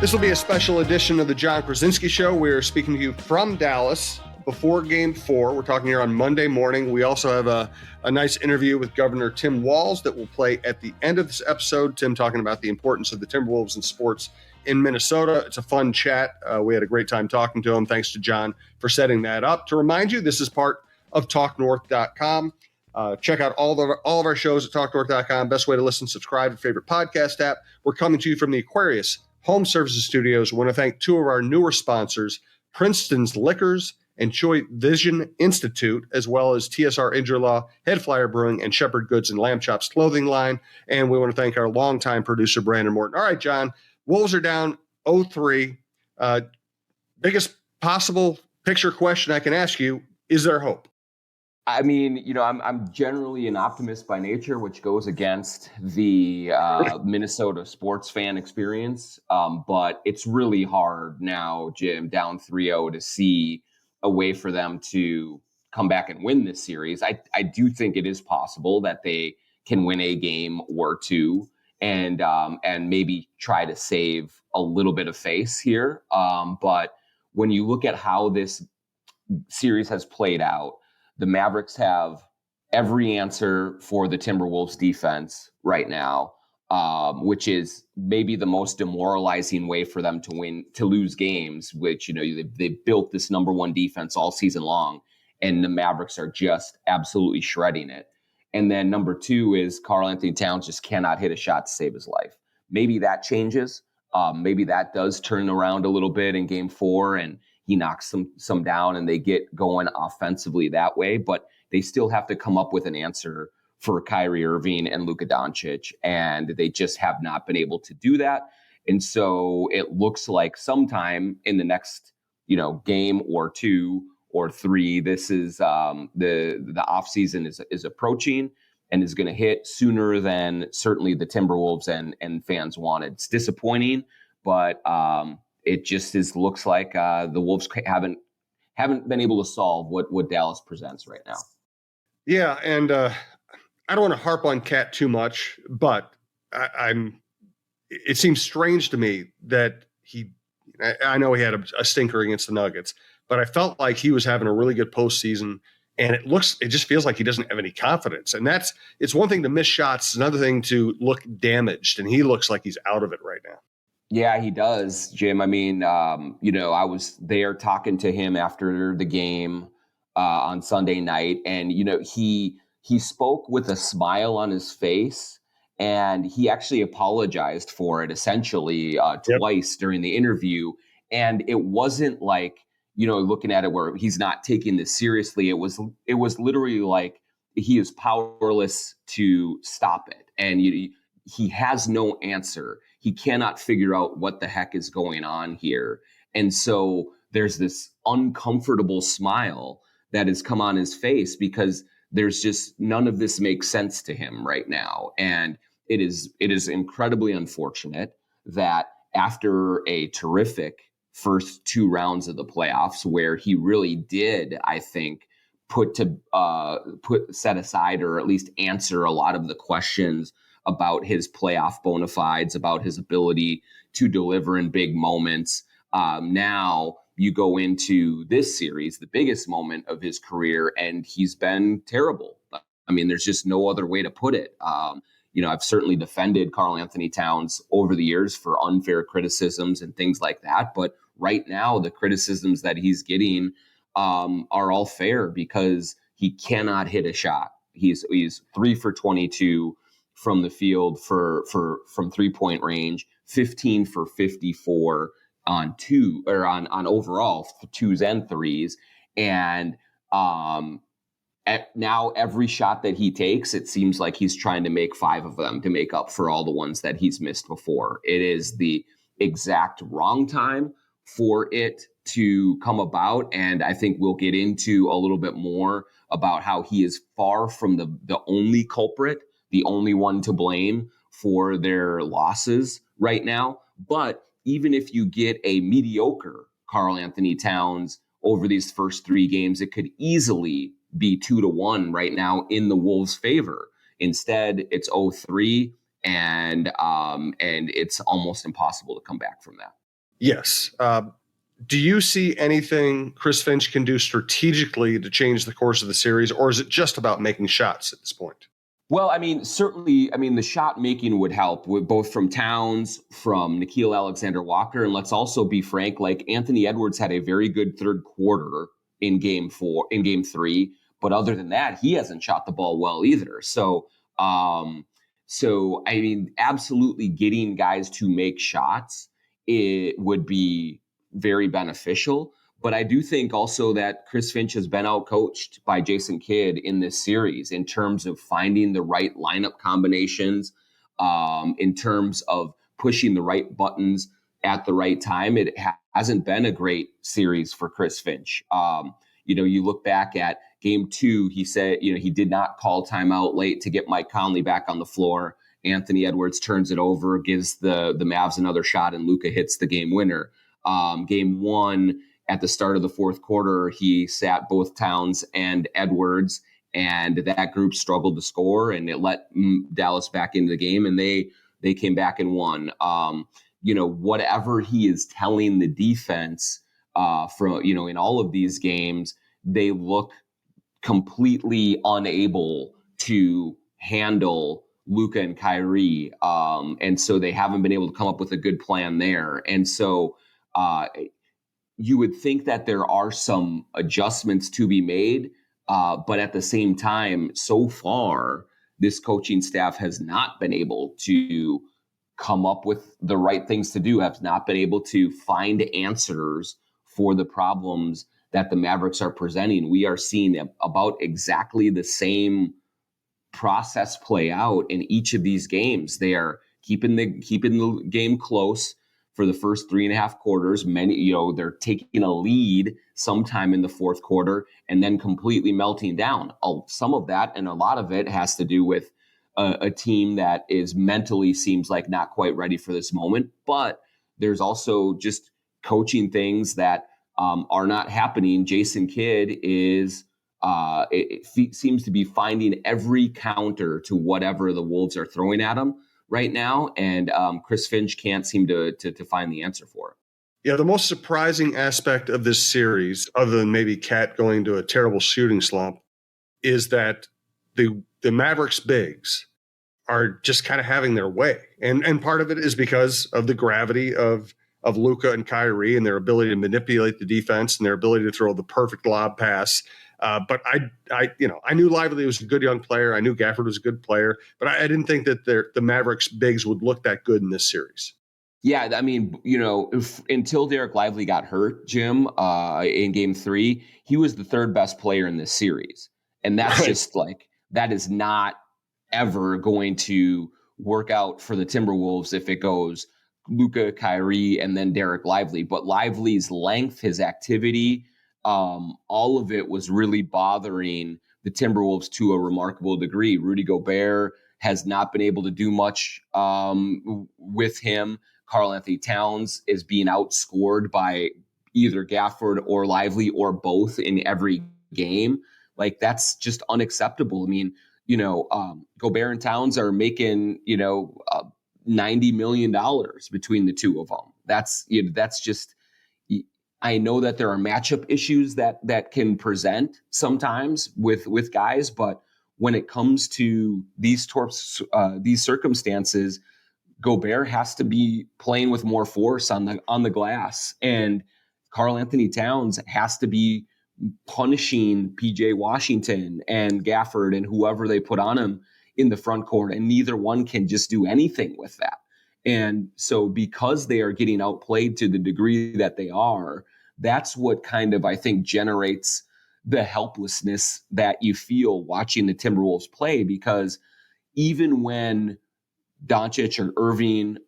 This will be a special edition of the John Krasinski Show. We're speaking to you from Dallas before Game 4. We're talking here on Monday morning. We also have a nice interview with Governor Tim Walz that will play at the end of this episode. Tim talking about the importance of the Timberwolves in sports in Minnesota. It's a fun chat. We had a great time talking to him. Thanks to John for setting that up. To remind you, this is part of TalkNorth.com. Check out all of our shows at TalkNorth.com. Best way to listen, subscribe to your favorite podcast app. We're coming to you from the Aquarius Home Services Studios. We want to thank two of our newer sponsors, Princeton's Liquors and Choi Vision Institute, as well as TSR Injure Head Flyer Brewing, and Shepherd Goods and Lamb Chops clothing line. And we want to thank our longtime producer, Brandon Morton. All right, John, Wolves are down 0-3. Biggest possible picture question I can ask you, is there hope? I mean, I'm generally an optimist by nature, which goes against the Minnesota sports fan experience. But it's really hard now, Jim, down 3-0 to see a way for them to come back and win this series. I do think it is possible that they can win a game or two and maybe try to save a little bit of face here. But when you look at how this series has played out, the Mavericks have every answer for the Timberwolves defense right now, which is maybe the most demoralizing way for them to lose games, which, they built this number one defense all season long, and the Mavericks are just absolutely shredding it. And then number two is Karl-Anthony Towns just cannot hit a shot to save his life. Maybe that changes. Maybe that does turn around a little bit in Game 4, and he knocks some down and they get going offensively that way, but they still have to come up with an answer for Kyrie Irving and Luka Doncic, and they just have not been able to do that. And so it looks like sometime in the next, game or two or three, this is the offseason is approaching and is going to hit sooner than certainly the Timberwolves and fans wanted. It's disappointing, but it just looks like the Wolves haven't been able to solve what Dallas presents right now. Yeah, and I don't want to harp on Cat too much, but it seems strange to me that I know he had a stinker against the Nuggets, but I felt like he was having a really good postseason, and it just feels like he doesn't have any confidence. And it's one thing to miss shots, it's another thing to look damaged, and he looks like he's out of it right now. Yeah, he does, Jim. I mean, I was there talking to him after the game on Sunday night, and he spoke with a smile on his face, and he actually apologized for it essentially twice during the interview. And it wasn't like, looking at it where he's not taking this seriously. It was literally like he is powerless to stop it, and he has no answer. He cannot figure out what the heck is going on here. And so there's this uncomfortable smile that has come on his face because there's just none of this makes sense to him right now. And it is incredibly unfortunate that after a terrific first two rounds of the playoffs, where he really did, I think, set aside or at least answer a lot of the questions about his playoff bona fides, about his ability to deliver in big moments. Now you go into this series, the biggest moment of his career, and he's been terrible. I mean, there's just no other way to put it. I've certainly defended Karl-Anthony Towns over the years for unfair criticisms and things like that. But right now, the criticisms that he's getting are all fair because he cannot hit a shot. He's 3 for 22 from the field from 3-point range, 15 for 54 on overall twos and threes. And now every shot that he takes, it seems like he's trying to make 5 of them to make up for all the ones that he's missed before. It is the exact wrong time for it to come about. And I think we'll get into a little bit more about how he is far from the only culprit, the only one to blame for their losses right now. But even if you get a mediocre Karl-Anthony Towns over these first 3 games, it could easily be 2-1 right now in the Wolves' favor. Instead, it's 0-3, and it's almost impossible to come back from that. Yes. Do you see anything Chris Finch can do strategically to change the course of the series, or is it just about making shots at this point? Well, I mean, certainly, I mean, the shot making would help with both from Towns, from Nickeil Alexander-Walker, and let's also be frank, like Anthony Edwards had a very good third quarter in game three, but other than that, he hasn't shot the ball well either. Um, so I mean, absolutely getting guys to make shots, it would be very beneficial. But I do think also that Chris Finch has been outcoached by Jason Kidd in this series in terms of finding the right lineup combinations, in terms of pushing the right buttons at the right time. It hasn't been a great series for Chris Finch. You look back at game two, he said, he did not call timeout late to get Mike Conley back on the floor. Anthony Edwards turns it over, gives the Mavs another shot, and Luka hits the game winner. Game one, at the start of the fourth quarter, he sat both Towns and Edwards, and that group struggled to score, and it let Dallas back into the game, and they came back and won. Whatever he is telling the defense in all of these games, they look completely unable to handle Luka and Kyrie, and so they haven't been able to come up with a good plan there, and so. You would think that there are some adjustments to be made, but at the same time, so far, this coaching staff has not been able to come up with the right things to do, have not been able to find answers for the problems that the Mavericks are presenting. We are seeing about exactly the same process play out in each of these games. They are keeping the game close for the first 3.5 quarters. They're taking a lead sometime in the fourth quarter and then completely melting down. Some of that and a lot of it has to do with a team that is mentally seems like not quite ready for this moment. But there's also just coaching things that are not happening. Jason Kidd is seems to be finding every counter to whatever the Wolves are throwing at him right now, and Chris Finch can't seem to find the answer for it. Yeah, the most surprising aspect of this series, other than maybe Cat going to a terrible shooting slump, is that the Mavericks bigs are just kind of having their way, and part of it is because of the gravity of Luka and Kyrie and their ability to manipulate the defense and their ability to throw the perfect lob pass. But I knew Lively was a good young player. I knew Gafford was a good player, but I didn't think that the Mavericks bigs would look that good in this series. Yeah, I mean, until Derek Lively got hurt, Jim, in game three, he was the third best player in this series. And that's just that is not ever going to work out for the Timberwolves if it goes Luka, Kyrie, and then Derek Lively. But Lively's length, his activity, all of it was really bothering the Timberwolves to a remarkable degree. Rudy Gobert has not been able to do much with him. Karl Anthony Towns is being outscored by either Gafford or Lively or both in every game. Like, that's just unacceptable. I mean, Gobert and Towns are making, $90 million between the two of them. That's just, I know that there are matchup issues that can present sometimes with guys, but when it comes to these circumstances, Gobert has to be playing with more force on the glass, and Karl Anthony Towns has to be punishing PJ Washington and Gafford and whoever they put on him in the front court, and neither one can just do anything with that. And so because they are getting outplayed to the degree that they are, that's what kind of, I think, generates the helplessness that you feel watching the Timberwolves play, because even when Doncic or Irving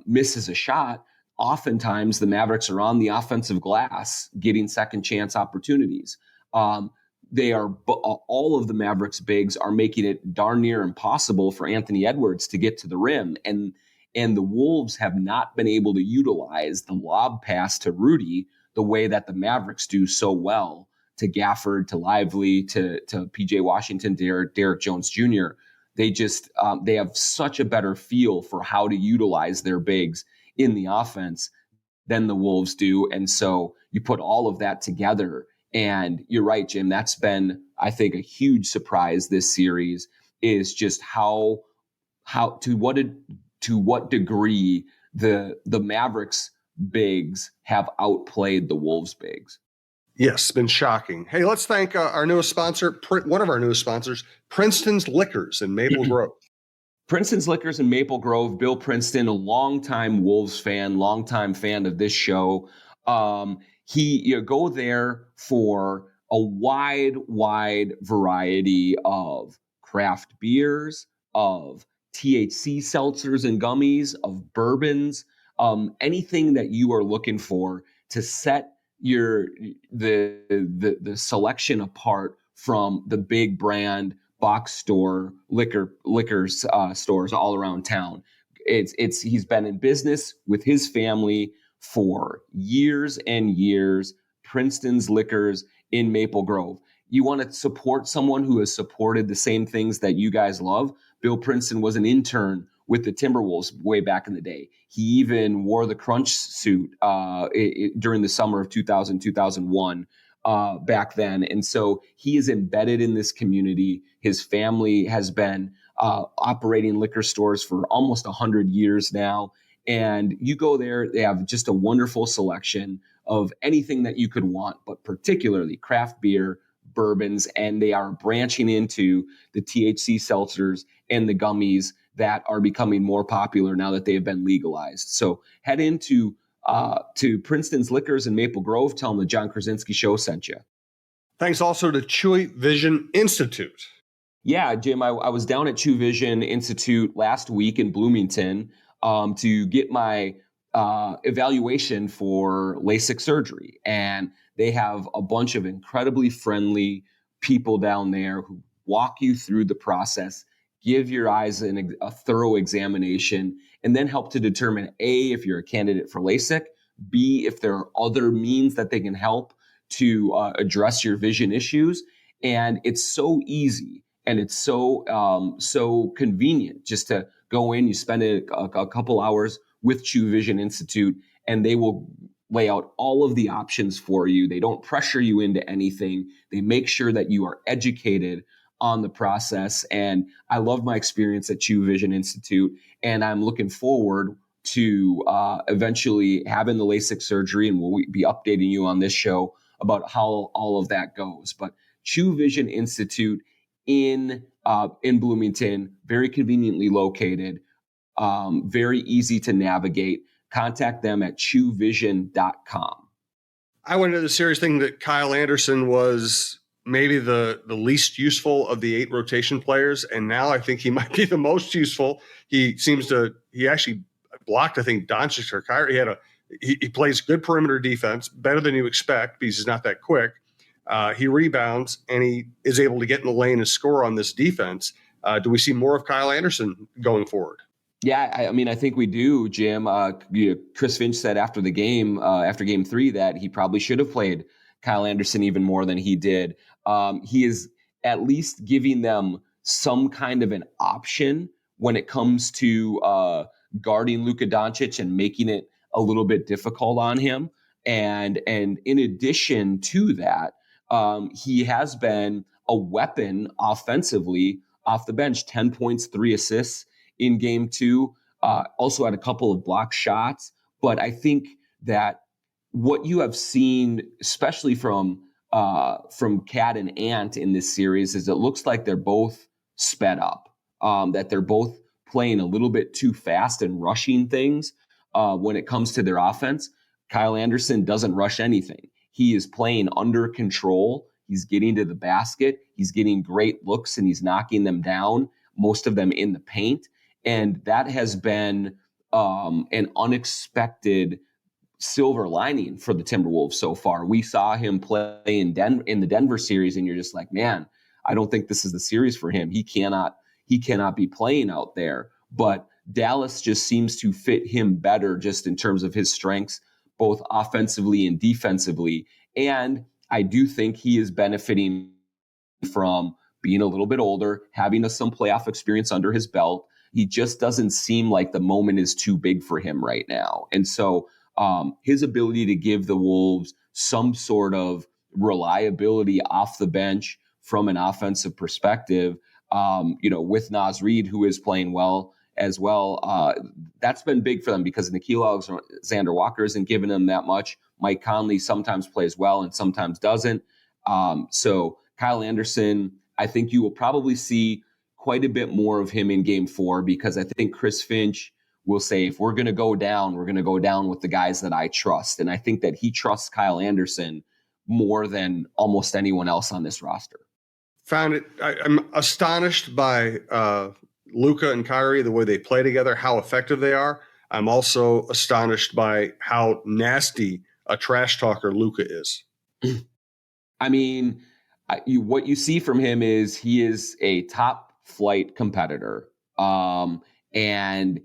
misses a shot, oftentimes the Mavericks are on the offensive glass getting second chance opportunities. All of the Mavericks bigs are making it darn near impossible for Anthony Edwards to get to the rim. And the Wolves have not been able to utilize the lob pass to Rudy the way that the Mavericks do so well to Gafford, to Lively, to PJ Washington, Derek Jones Jr. They just they have such a better feel for how to utilize their bigs in the offense than the Wolves do. And so you put all of that together, and you're right, Jim, that's been, I think, a huge surprise this series, is just to what degree the Mavericks bigs have outplayed the Wolves bigs. Yes, it's been shocking. Hey, let's thank our newest sponsor, one of our newest sponsors, Princeton's Liquors in Maple Grove. Princeton's Liquors in Maple Grove. Bill Princeton, a longtime Wolves fan, longtime fan of this show. You go there for a wide variety of craft beers, of THC seltzers and gummies, of bourbons, anything that you are looking for to set the selection apart from the big brand box store liquor stores all around town. He's been in business with his family for years and years. Princeton's Liquors in Maple Grove. You want to support someone who has supported the same things that you guys love. Bill Princeton was an intern with the Timberwolves way back in the day. He even wore the crunch suit during the summer of 2001 back then. And so he is embedded in this community. His family has been operating liquor stores for almost 100 years now. And you go there, they have just a wonderful selection of anything that you could want, but particularly craft beer, bourbons, and they are branching into the THC seltzers and the gummies that are becoming more popular now that they have been legalized. So head into to Princeton's Liquors in Maple Grove. Tell them the John Krasinski Show sent you. Thanks also to Chewy Vision Institute. Yeah, Jim, I was down at Chewy Vision Institute last week in Bloomington to get my evaluation for LASIK surgery. And they have a bunch of incredibly friendly people down there who walk you through the process, give your eyes a thorough examination, and then help to determine A, if you're a candidate for LASIK, B, if there are other means that they can help to address your vision issues. And it's so easy and it's so convenient just to go in, you spend a couple hours with Chewy Vision Institute, and they will lay out all of the options for you. They don't pressure you into anything. They make sure that you are educated on the process. And I love my experience at Chewy Vision Institute, and I'm looking forward to eventually having the LASIK surgery, and we'll be updating you on this show about how all of that goes. But Chewy Vision Institute in Bloomington, very conveniently located, very easy to navigate. Contact them at chewvision.com. I went into the series thinking that Kyle Anderson was maybe the least useful of the 8 rotation players, and now I think he might be the most useful. He actually blocked, I think, Doncic or Kyrie. He plays good perimeter defense, better than you expect because he's not that quick. He rebounds, and he is able to get in the lane and score on this defense. Do we see more of Kyle Anderson going forward? Yeah, I think we do, Jim. Chris Finch said after the game, after Game 3, that he probably should have played Kyle Anderson even more than he did. He is at least giving them some kind of an option when it comes to guarding Luka Doncic and making it a little bit difficult on him. And in addition to that, he has been a weapon offensively off the bench. 10 points, 3 assists in Game 2. Also had a couple of block shots. But I think that what you have seen, especially from Cat and Ant in this series, is it looks like they're both sped up, that they're both playing a little bit too fast and rushing things when it comes to their offense. Kyle Anderson doesn't rush anything. He is playing under control. He's getting to the basket. He's getting great looks, and he's knocking them down, most of them in the paint. And that has been an unexpected silver lining for the Timberwolves so far. We saw him play in the Denver series, and you're just like, man, I don't think this is the series for him. He cannot be playing out there. But Dallas just seems to fit him better just in terms of his strengths, both offensively and defensively. And I do think he is benefiting from being a little bit older, having some playoff experience under his belt. He just doesn't seem like the moment is too big for him right now. And so His ability to give the Wolves some sort of reliability off the bench from an offensive perspective, with Naz Reid, who is playing well as well. That's been big for them because Nickeil Alexander-Walker isn't giving them that much. Mike Conley sometimes plays well and sometimes doesn't. So Kyle Anderson, I think you will probably see quite a bit more of him in game 4 because I think Chris Finch will say, if we're going to go down, we're going to go down with the guys that I trust. And I think that he trusts Kyle Anderson more than almost anyone else on this roster. I'm astonished by Luka and Kyrie, the way they play together, how effective they are. I'm also astonished by how nasty a trash talker Luka is. I mean, what you see from him is he is a top flight competitor. And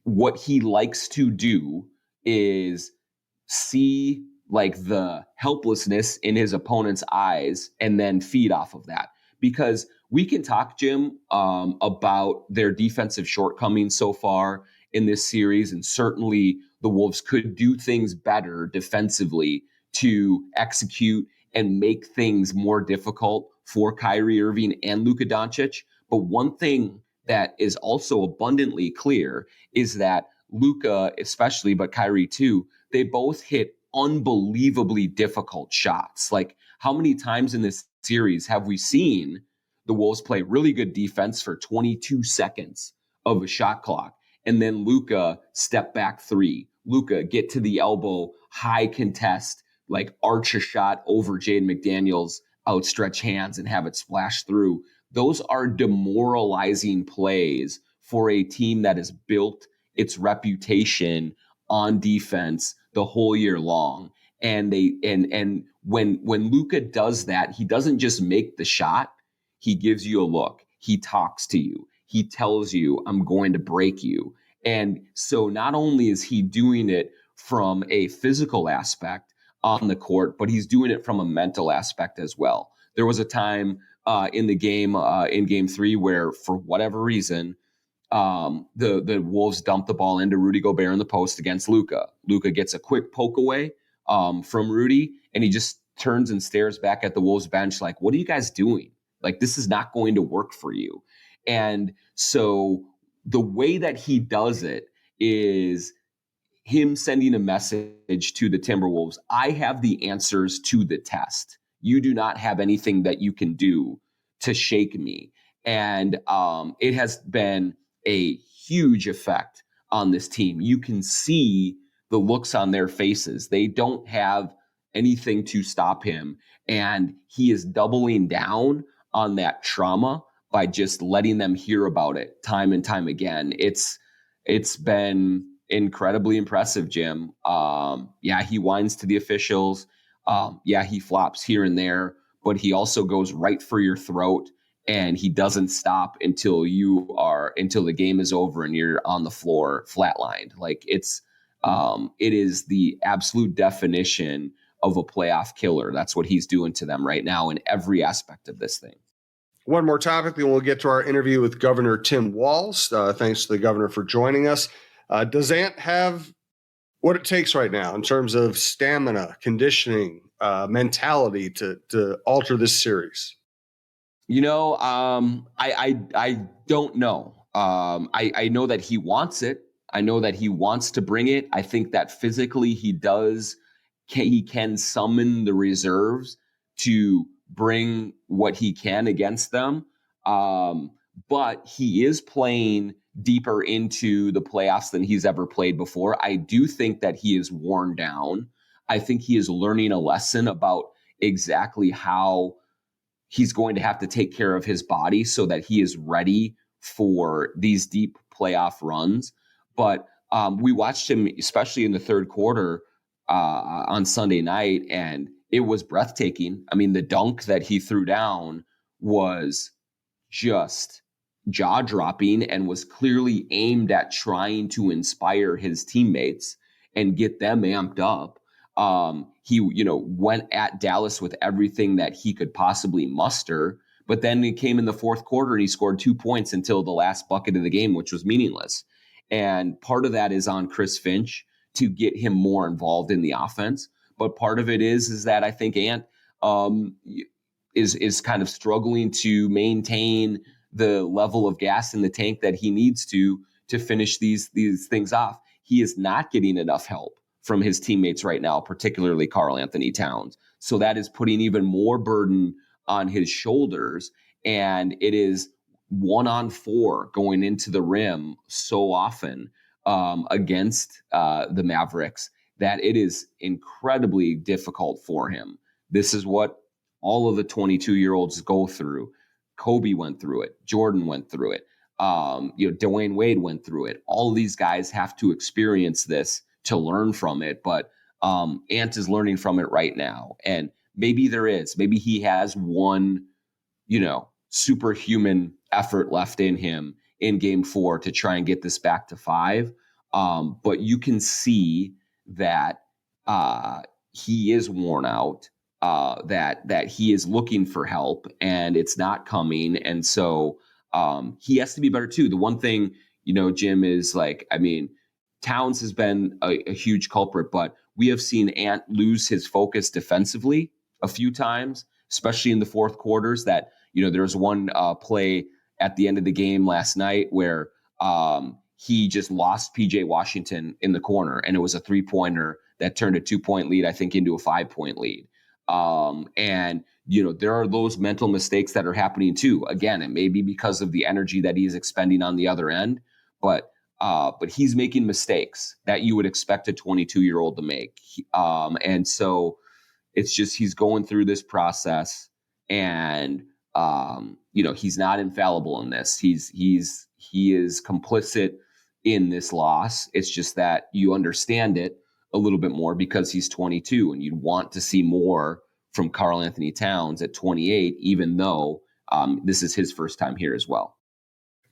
what he likes to do is see like the helplessness in his opponent's eyes and then feed off of that. Because we can talk, Jim, about their defensive shortcomings so far in this series. And certainly the Wolves could do things better defensively to execute and make things more difficult for Kyrie Irving and Luka Doncic. But one thing that is also abundantly clear is that Luka, especially, but Kyrie too, they both hit unbelievably difficult shots. Like, how many times in this series have we seen the Wolves play really good defense for 22 seconds of a shot clock, and then Luka step back 3, Luka get to the elbow, high contest, like arch a shot over Jaden McDaniels' outstretched hands and have it splash through. Those are demoralizing plays for a team that has built its reputation on defense the whole year long. And when Luka does that, he doesn't just make the shot. He gives you a look. He talks to you. He tells you, I'm going to break you. And so not only is he doing it from a physical aspect on the court, but he's doing it from a mental aspect as well. There was a time in the game, in game 3, where for whatever reason, the Wolves dumped the ball into Rudy Gobert in the post against Luka. Luka gets a quick poke away from Rudy, and he just turns and stares back at the Wolves bench like, what are you guys doing? Like, this is not going to work for you. And so the way that he does it is him sending a message to the Timberwolves. I have the answers to the test. You do not have anything that you can do to shake me. And it has been a huge effect on this team. You can see the looks on their faces. They don't have anything to stop him. And he is doubling down on that trauma by just letting them hear about it time and time again. It's been incredibly impressive, Jim. He whines to the officials. He flops here and there, but he also goes right for your throat, and he doesn't stop until the game is over and you're on the floor flatlined. Like, it is the absolute definition of a playoff killer. That's what he's doing to them right now in every aspect of this thing. One more topic, then we'll get to our interview with Governor Tim Walz. Thanks to the governor for joining us. Does Ant have what it takes right now in terms of stamina, conditioning, mentality to alter this series? I don't know. I know that he wants it. I know that he wants to bring it. I think that physically he can summon the reserves to bring what he can against them. But he is playing deeper into the playoffs than he's ever played before. I do think that he is worn down. I think he is learning a lesson about exactly how he's going to have to take care of his body so that he is ready for these deep playoff runs. But we watched him, especially in the third quarter on Sunday night, and it was breathtaking. I mean, the dunk that he threw down was just jaw-dropping and was clearly aimed at trying to inspire his teammates and get them amped up. He went at Dallas with everything that he could possibly muster, but then he came in the fourth quarter and he scored 2 points until the last bucket of the game, which was meaningless. And part of that is on Chris Finch to get him more involved in the offense. But part of it is that I think Ant is kind of struggling to maintain the level of gas in the tank that he needs to finish these things off. He is not getting enough help from his teammates right now, particularly Karl Anthony Towns. So that is putting even more burden on his shoulders. And it is 1-on-4 going into the rim so often against the Mavericks that it is incredibly difficult for him. This is what all of the 22-year-olds go through. Kobe went through it. Jordan went through it. Dwayne Wade went through it. All of these guys have to experience this to learn from it. But Ant is learning from it right now. And maybe maybe he has one, superhuman effort left in him in game 4 to try and get this back to 5. But you can see that he is worn out, that he is looking for help and it's not coming. And so he has to be better too. The one thing, Jim, is Towns has been a huge culprit, but we have seen Ant lose his focus defensively a few times, especially in the fourth quarters. That, there was one play at the end of the game last night where he just lost PJ Washington in the corner, and it was a 3-pointer that turned a 2-point lead, I think, into a 5-point lead. And there are those mental mistakes that are happening too. Again, it may be because of the energy that he's expending on the other end, but he's making mistakes that you would expect a 22-year-old to make. And so it's just, he's going through this process, and he's not infallible in this. He is complicit in this loss. It's just that you understand it a little bit more because he's 22, and you'd want to see more from Karl Anthony Towns at 28, even though this is his first time here as well.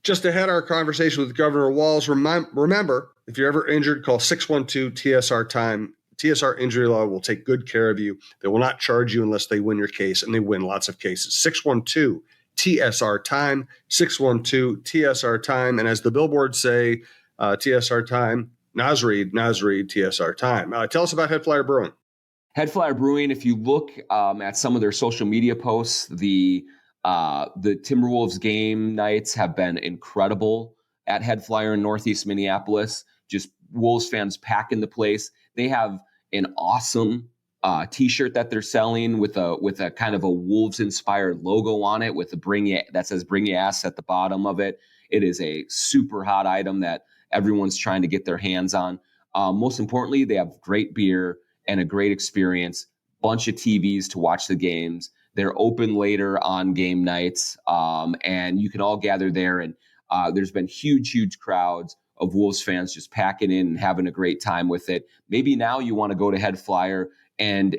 Just ahead our conversation with Governor Walz. Remember, if you're ever injured, call 612-TSR-TIME. TSR Injury Law will take good care of you. They will not charge you unless they win your case, and they win lots of cases. 612-TSR-TIME, 612-TSR-TIME. And as the billboards say, TSR Time, Nasreed, TSR Time. Tell us about Head Flyer Brewing. Head Flyer Brewing, if you look at some of their social media posts, the Timberwolves game nights have been incredible at Head Flyer in Northeast Minneapolis. Just Wolves fans packing the place. They have an awesome T-shirt that they're selling with a kind of a Wolves inspired logo on it, with that says "Bring Your Ass" at the bottom of it. It is a super hot item that everyone's trying to get their hands on. Most importantly, they have great beer and a great experience. Bunch of TVs to watch the games. They're open later on game nights, and you can all gather there. And there's been huge crowds of Wolves fans just packing in and having a great time with it. Maybe now you want to go to Head Flyer and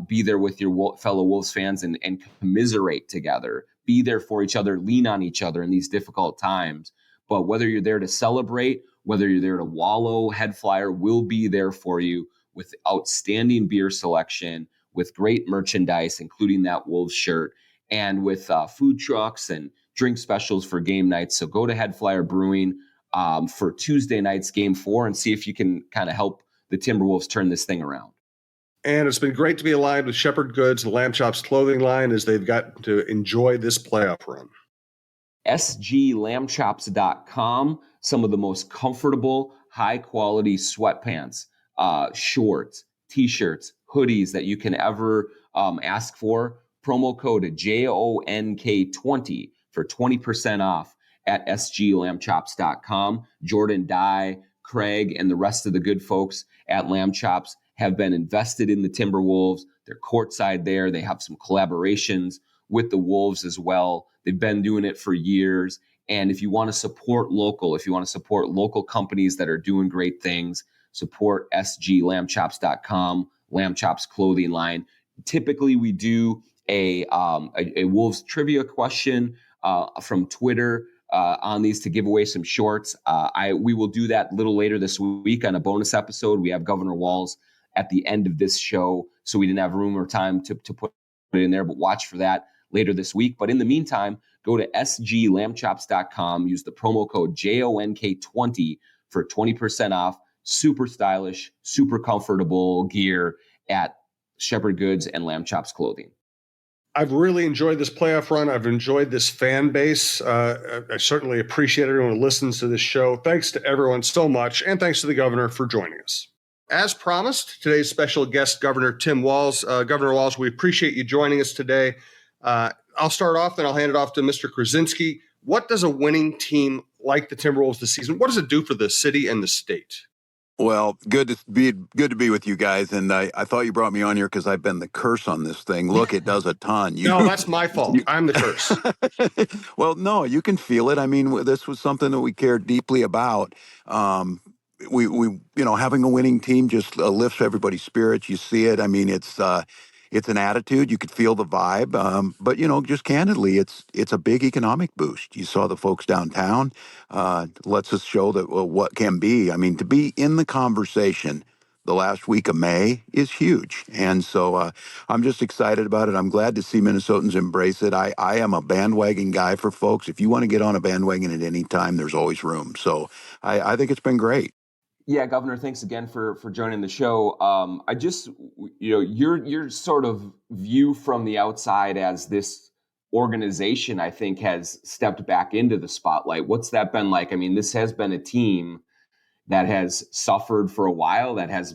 be there with your fellow Wolves fans and commiserate together. Be there for each other, lean on each other in these difficult times. But whether you're there to celebrate, whether you're there to wallow, Head Flyer will be there for you with outstanding beer selection, with great merchandise, including that Wolves shirt, and with food trucks and drink specials for game nights. So go to Head Flyer Brewing for Tuesday night's game 4 and see if you can kind of help the Timberwolves turn this thing around. And it's been great to be aligned with Shepherd Goods and Lamb Chop's clothing line as they've got to enjoy this playoff run. sglambchops.com, some of the most comfortable, high-quality sweatpants, shorts, T-shirts, hoodies that you can ever ask for. Promo code JONK20 for 20% off at sglambchops.com. Jordan Dye, Craig, and the rest of the good folks at Lamb Chops have been invested in the Timberwolves. They're courtside there. They have some collaborations with the Wolves as well. They've been doing it for years. And if you want to support local companies that are doing great things, support sglambchops.com, Lamb Chops clothing line. Typically, we do a Wolves trivia question from Twitter on these to give away some shorts. We will do that a little later this week on a bonus episode. We have Governor Walz at the end of this show, so we didn't have room or time to put it in there, but watch for that later this week. But in the meantime, go to sglambchops.com, use the promo code JONK20 for 20% off. super stylish, super comfortable gear at Shepherd Goods and Lamb Chops Clothing. I've really enjoyed this playoff run. I've enjoyed this fan base. I certainly appreciate everyone who listens to this show. Thanks to everyone so much, and thanks to the governor for joining us. As promised, today's special guest, Governor Tim Walz. Governor Walz, we appreciate you joining us today. I'll start off, then I'll hand it off to Mr. Krasinski. What does a winning team like the Timberwolves this season, what does it do for the city and the state? Well, good to be with you guys, and I thought you brought me on here because I've been the curse on this thing. Look, it does a ton. No, that's my fault. I'm the curse. Well, no, you can feel it. I mean, this was something that we cared deeply about. We having a winning team just lifts everybody's spirits. You see it. I mean, it's an attitude. You could feel the vibe. But just candidly, it's a big economic boost. You saw the folks downtown. Lets us show that what can be. I mean, to be in the conversation the last week of May is huge. And so I'm just excited about it. I'm glad to see Minnesotans embrace it. I am a bandwagon guy for folks. If you want to get on a bandwagon at any time, there's always room. So I think it's been great. Yeah, Governor, thanks again for joining the show. I just, your sort of view from the outside as this organization, I think, has stepped back into the spotlight. What's that been like? I mean, this has been a team that has suffered for a while, that has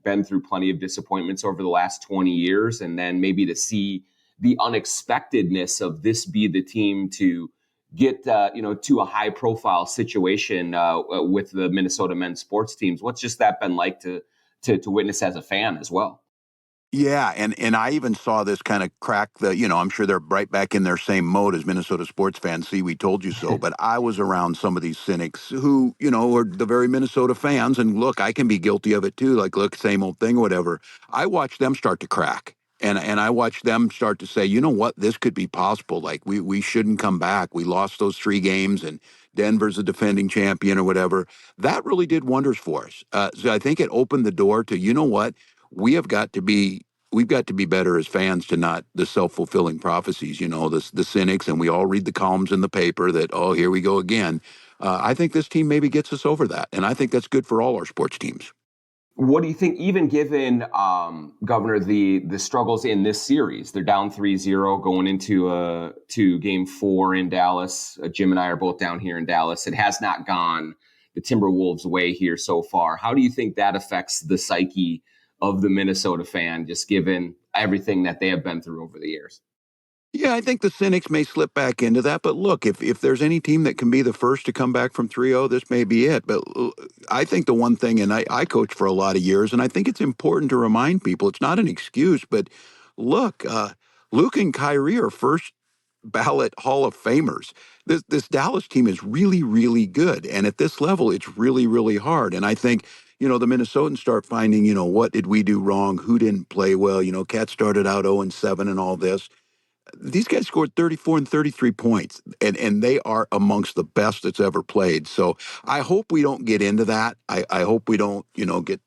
been through plenty of disappointments over the last 20 years. And then maybe to see the unexpectedness of this be the team to get to a high profile situation with the Minnesota men's sports teams. What's just that been like to witness as a fan as well? Yeah, and I even saw this kind of crack I'm sure they're right back in their same mode as Minnesota sports fans. See, we told you so. But I was around some of these cynics who, are the very Minnesota fans. And look, I can be guilty of it too. Like, look, same old thing, whatever. I watched them start to crack. And I watched them start to say, you know what, this could be possible. Like, we shouldn't come back. We lost those 3 games, and Denver's a defending champion or whatever. That really did wonders for us. So I think it opened the door to, you know what, we've got to be better as fans to not the self-fulfilling prophecies, the cynics, and we all read the columns in the paper that, oh, here we go again. I think this team maybe gets us over that. And I think that's good for all our sports teams. What do you think, even given, Governor, the struggles in this series? They're down 3-0 going into to game 4 in Dallas. Jim and I are both down here in Dallas. It has not gone the Timberwolves' way here so far. How do you think that affects the psyche of the Minnesota fan, just given everything that they have been through over the years? Yeah, I think the cynics may slip back into that. But look, if there's any team that can be the first to come back from 3-0, this may be it. But I think the one thing, and I coached for a lot of years, and I think it's important to remind people, it's not an excuse, but look, Luke and Kyrie are first ballot Hall of Famers. This Dallas team is really, really good. And at this level, it's really, really hard. And I think, the Minnesotans start finding, what did we do wrong? Who didn't play well? Cat started out 0-7 and all this. These guys scored 34 and 33 points, and they are amongst the best that's ever played. So I hope we don't get into that. I hope we don't, get,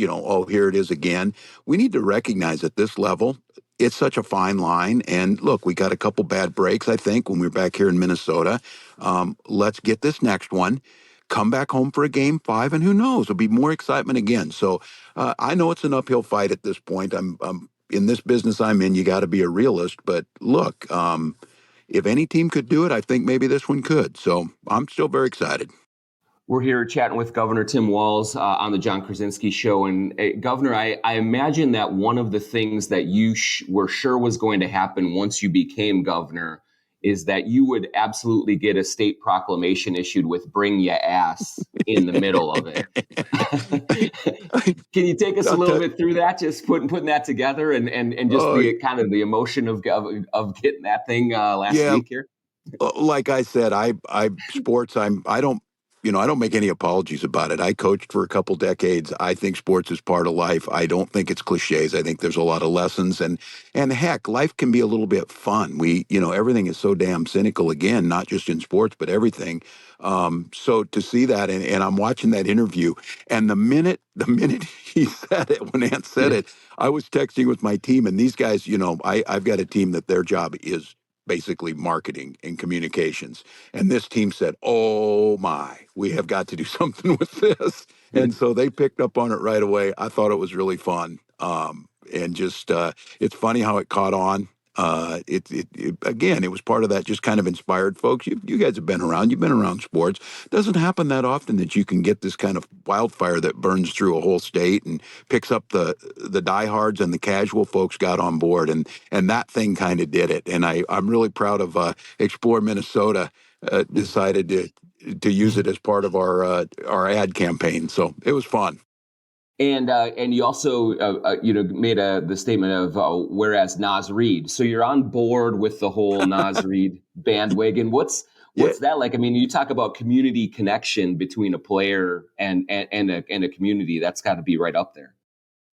oh, here it is again. We need to recognize at this level, it's such a fine line. And look, we got a couple bad breaks, I think, when we were back here in Minnesota. Let's get this next one. Come back home for a game 5, and who knows? There'll be more excitement again. So I know it's an uphill fight at this point. I'm in this business I'm in, you got to be a realist. But look, if any team could do it, I think maybe this one could. So I'm still very excited. We're here chatting with Governor Tim Walz on the John Krasinski Show. And Governor, I imagine that one of the things that you were sure was going to happen once you became governor is that you would absolutely get a state proclamation issued with "Bring Ya Ass" in the middle of it. Can you take us a little bit through that, just putting that together and just the kind of the emotion of getting that thing last week here? Like I said, I sports, I don't make any apologies about it. I coached for a couple decades. I think sports is part of life. I don't think it's cliches. I think there's a lot of lessons, and heck, life can be a little bit fun. Everything is so damn cynical, again, not just in sports, but everything. So to see that, and I'm watching that interview, and the minute he said it, when Ant said it, I was texting with my team, and these guys, I've got a team that their job is basically marketing and communications. And this team said, oh my, we have got to do something with this. And so they picked up on it right away. I thought it was really fun. And just, it's funny how it caught on. Again, it was part of that just kind of inspired folks. You guys have been around. You've been around sports. It doesn't happen that often that you can get this kind of wildfire that burns through a whole state and picks up the diehards, and the casual folks got on board, and that thing kind of did it. And I'm really proud of Explore Minnesota decided to use it as part of our ad campaign. So it was fun. And you also made the statement of whereas Nas Reed. So you're on board with the whole Nas Reed bandwagon. What's that like? I mean, you talk about community connection between a player and a community. That's got to be right up there.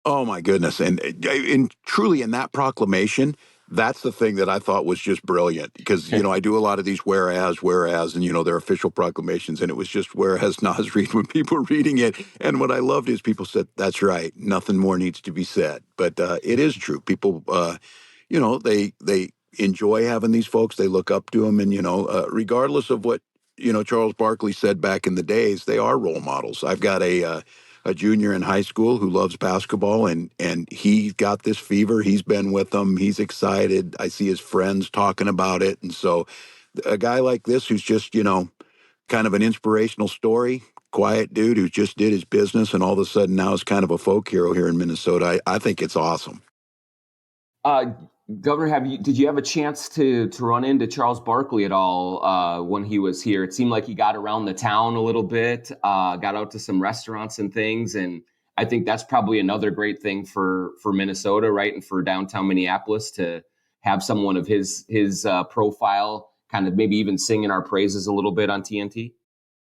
Oh my goodness. And truly in that proclamation, that's the thing that I thought was just brilliant, because, I do a lot of these whereas, and, they're official proclamations, and it was just whereas Nas Reed when people were reading it. And what I loved is people said, that's right, nothing more needs to be said. But it is true. People, they enjoy having these folks. They look up to them. And, regardless of what, Charles Barkley said back in the days, they are role models. I've got a junior in high school who loves basketball, and he got this fever. He's been with them. He's excited. I see his friends talking about it. And so a guy like this who's just, kind of an inspirational story, quiet dude who just did his business and all of a sudden now is kind of a folk hero here in Minnesota. I think it's awesome. Governor, did you have a chance to run into Charles Barkley at all when he was here? It seemed like he got around the town a little bit, got out to some restaurants and things, and I think that's probably another great thing for Minnesota, right, and for downtown Minneapolis to have someone of his profile kind of maybe even singing our praises a little bit on TNT.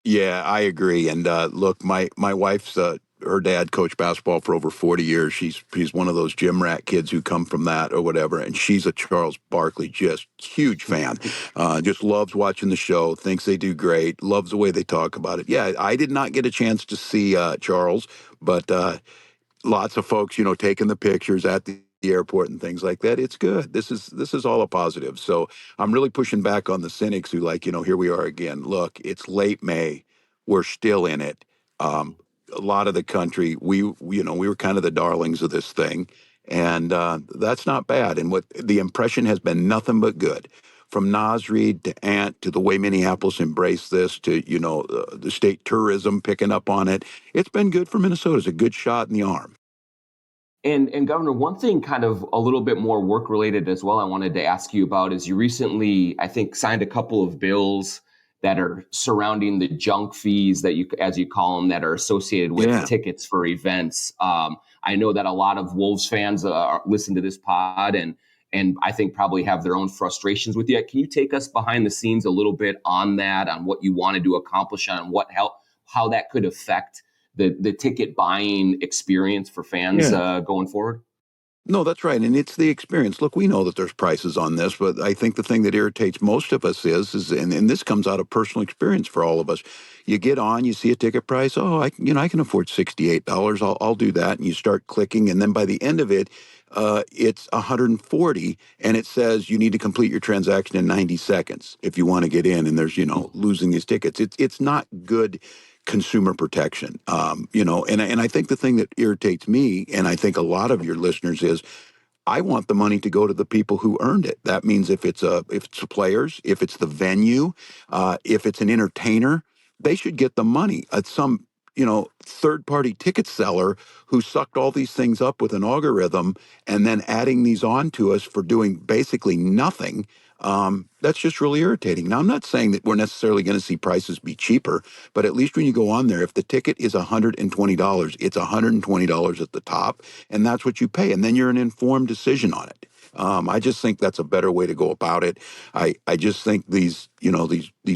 Yeah, I agree. And look, my wife's her dad coached basketball for over 40 years. He's one of those gym rat kids who come from that or whatever. And she's a Charles Barkley, just huge fan. Just loves watching the show, thinks they do great, loves the way they talk about it. Yeah, I did not get a chance to see Charles, but lots of folks, taking the pictures at the airport and things like that. It's good. This is all a positive. So I'm really pushing back on the cynics who here we are again. Look, it's late May. We're still in it. A lot of the country, we were kind of the darlings of this thing, and that's not bad. And what the impression has been nothing but good. From Nas Reed to Ant to the way Minneapolis embraced this to, the state tourism picking up on it. It's been good for Minnesota. It's a good shot in the arm. And Governor, one thing kind of a little bit more work related as well I wanted to ask you about is you recently, I think, signed a couple of bills that are surrounding the junk fees that you, as you call them, that are associated with tickets for events. I know that a lot of Wolves fans listen to this pod and I think probably have their own frustrations with you. Can you take us behind the scenes a little bit on that, on what you wanted to accomplish, on how that could affect the ticket buying experience for fans going forward? No, that's right. And it's the experience. Look, we know that there's prices on this, but I think the thing that irritates most of us is and this comes out of personal experience for all of us. You get on, you see a ticket price. Oh, I can afford $68. I'll do that. And you start clicking. And then by the end of it, it's $140. And it says you need to complete your transaction in 90 seconds if you want to get in. And there's, losing these tickets. It's not good consumer protection, and I think the thing that irritates me, and I think a lot of your listeners, is I want the money to go to the people who earned it. That means if it's the players, if it's the venue, if it's an entertainer, they should get the money. Some third-party ticket seller who sucked all these things up with an algorithm and then adding these on to us for doing basically nothing. That's just really irritating. Now, I'm not saying that we're necessarily going to see prices be cheaper, but at least when you go on there, if the ticket is $120, it's $120 at the top, and that's what you pay. And then you're an informed decision on it. I just think that's a better way to go about it. I just think these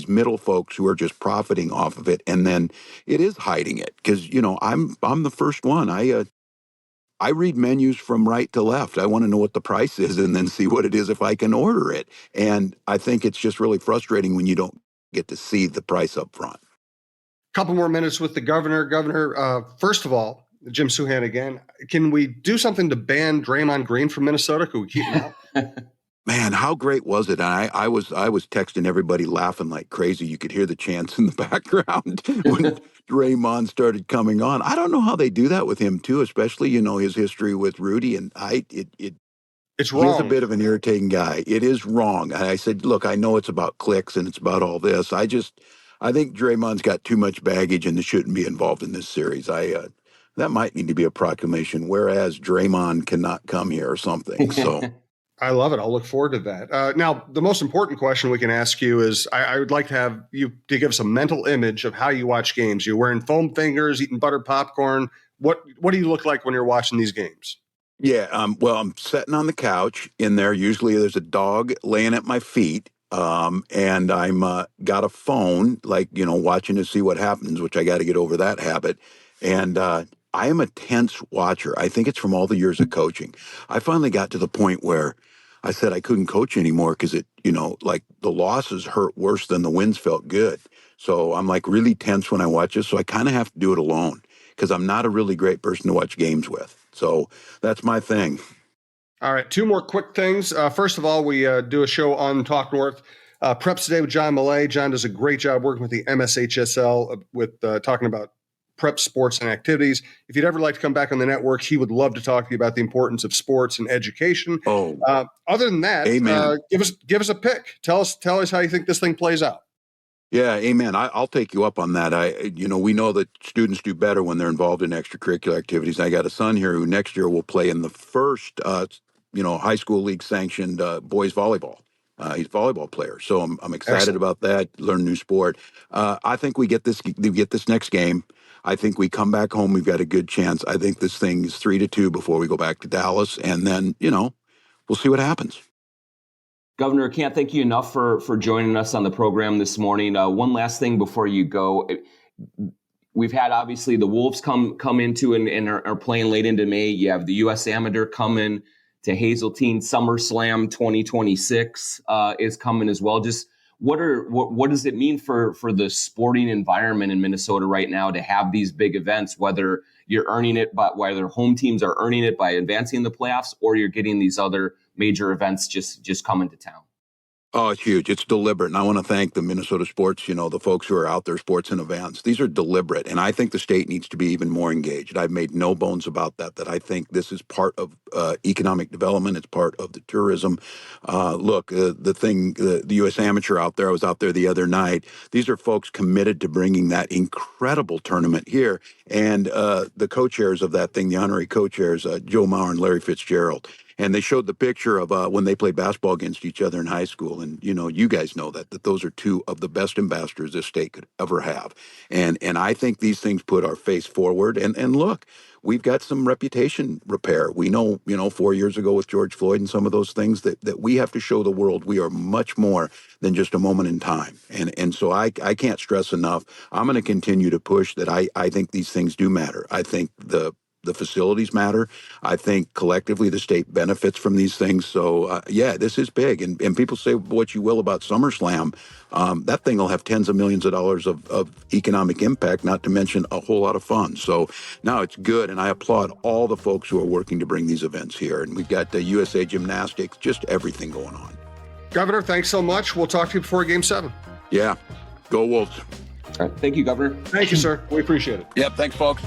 middle folks who are just profiting off of it, and then it is hiding it because, I'm the first one. I read menus from right to left. I want to know what the price is and then see what it is if I can order it. And I think it's just really frustrating when you don't get to see the price up front. Couple more minutes with the governor. Governor, first of all, Jim Souhan again. Can we do something to ban Draymond Green from Minnesota? Could we keep him out? Man, how great was it? And I was texting everybody laughing like crazy. You could hear the chants in the background when Draymond started coming on. I don't know how they do that with him too, especially, his history with Rudy. And It's he is a wrong. bit of an irritating guy. It is wrong. And I said, look, I know it's about clicks and it's about all this. I think Draymond's got too much baggage and shouldn't be involved in this series. That might need to be a proclamation, whereas Draymond cannot come here or something. So. I love it. I'll look forward to that. Now, the most important question we can ask you is I would like to have you to give us a mental image of how you watch games. You're wearing foam fingers, eating buttered popcorn. What do you look like when you're watching these games? Yeah, well, I'm sitting on the couch in there. Usually there's a dog laying at my feet, and I'm got a phone, like, watching to see what happens, which I got to get over that habit. And I am a tense watcher. I think it's from all the years of coaching. I finally got to the point where I said I couldn't coach anymore because like the losses hurt worse than the wins felt good. So I'm like really tense when I watch this. So I kind of have to do it alone because I'm not a really great person to watch games with. So that's my thing. All right, two more quick things. First of all, we do a show on Talk North. Preps Today with John Millay. John does a great job working with the MSHSL with talking about prep sports and activities. If you'd ever like to come back on the network, he would love to talk to you about the importance of sports and education. Other than that, give us a pick. Tell us how you think this thing plays out. Yeah, amen. I'll take you up on that. We know that students do better when they're involved in extracurricular activities. I got a son here who next year will play in the first, high school league sanctioned boys volleyball. He's a volleyball player, so I'm excited Excellent. about that. Learn a new sport. I think we get this next game. I think we come back home. We've got a good chance. I think this thing is 3-2 before we go back to Dallas, and then we'll see what happens. Governor, can't thank you enough for joining us on the program this morning. One last thing before you go. We've had, obviously, the Wolves come into and are playing late into May. You have the U.S. Amateur coming to Hazeltine. SummerSlam 2026 is coming as well. Just what does it mean for the sporting environment in Minnesota right now to have these big events, whether you're earning it, but whether home teams are earning it by advancing in the playoffs, or you're getting these other major events just coming to town? Oh, it's huge. It's deliberate. And I want to thank the Minnesota sports, the folks who are out there, sports and events. These are deliberate. And I think the state needs to be even more engaged. I've made no bones about that I think this is part of economic development. It's part of the tourism. Look, the U.S. Amateur out there, I was out there the other night. These are folks committed to bringing that incredible tournament here. And the co-chairs of that thing, the honorary co-chairs, Joe Mauer and Larry Fitzgerald. And they showed the picture of when they played basketball against each other in high school. And, you guys know that those are two of the best ambassadors this state could ever have. And I think these things put our face forward. And look, we've got some reputation repair. We know, 4 years ago with George Floyd and some of those things that we have to show the world we are much more than just a moment in time. And so I can't stress enough. I'm going to continue to push that I think these things do matter. I think the facilities matter. I think collectively the state benefits from these things. So, this is big. And people say what you will about SummerSlam. That thing will have tens of millions of dollars of economic impact, not to mention a whole lot of fun. So now it's good. And I applaud all the folks who are working to bring these events here. And we've got the USA Gymnastics, just everything going on. Governor, thanks so much. We'll talk to you before Game 7. Yeah. Go Wolves. All right. Thank you, Governor. Thank you, sir. We appreciate it. Yep. Thanks, folks.